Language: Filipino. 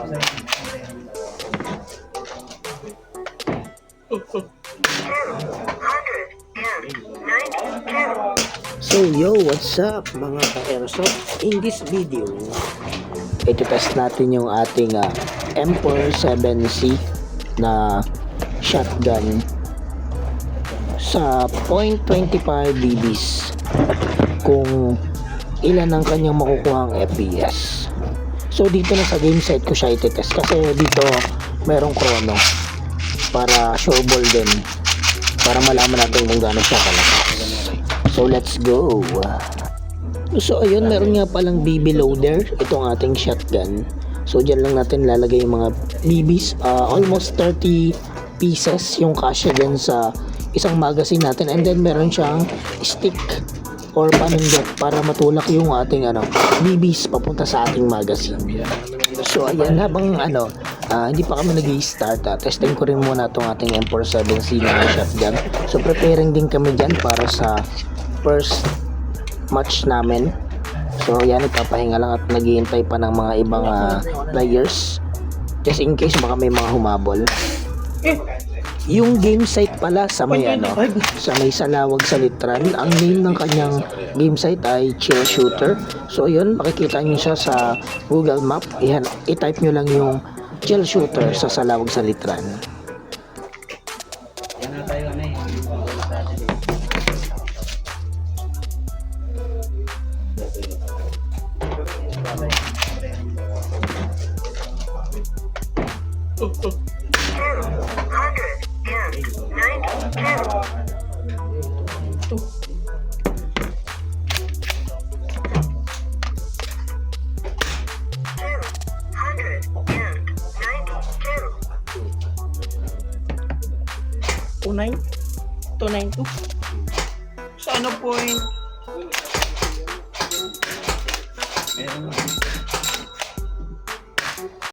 So yo, what's up mga ka-airsoft? In this video, ito-test natin yung ating M47C na shotgun sa .25 BBs kung ilan ang kanyang makukuhang FPS. So dito na sa game site ko siya iti-test kasi dito merong chrono para showball din, para malaman natin kung gaano siya kalakas. So let's go. So ayun, meron nga palang BB loader itong ating shotgun. So dyan lang natin lalagay yung mga BBs, almost 30 pieces yung kasya dyan sa isang magazine natin, and then meron siyang stick or panundot para matulak yung ating BBs papunta sa ating magazine. So ayan, habang hindi pa kami nag-i-start, testing ko rin muna itong ating M47C na shotgun. So preparing din kami dyan para sa first match namin. So yan, ipapahinga lang at naghihintay pa ng mga ibang players just in case baka may mga humabol. Yung game site pala sa may sa may Salawag sa Litran, ang name ng kanyang game site ay Chill Shooter. So yun, makikita nyo siya sa Google Map. I-type nyo lang yung Chill Shooter sa Salawag sa Litran. .292 sa point?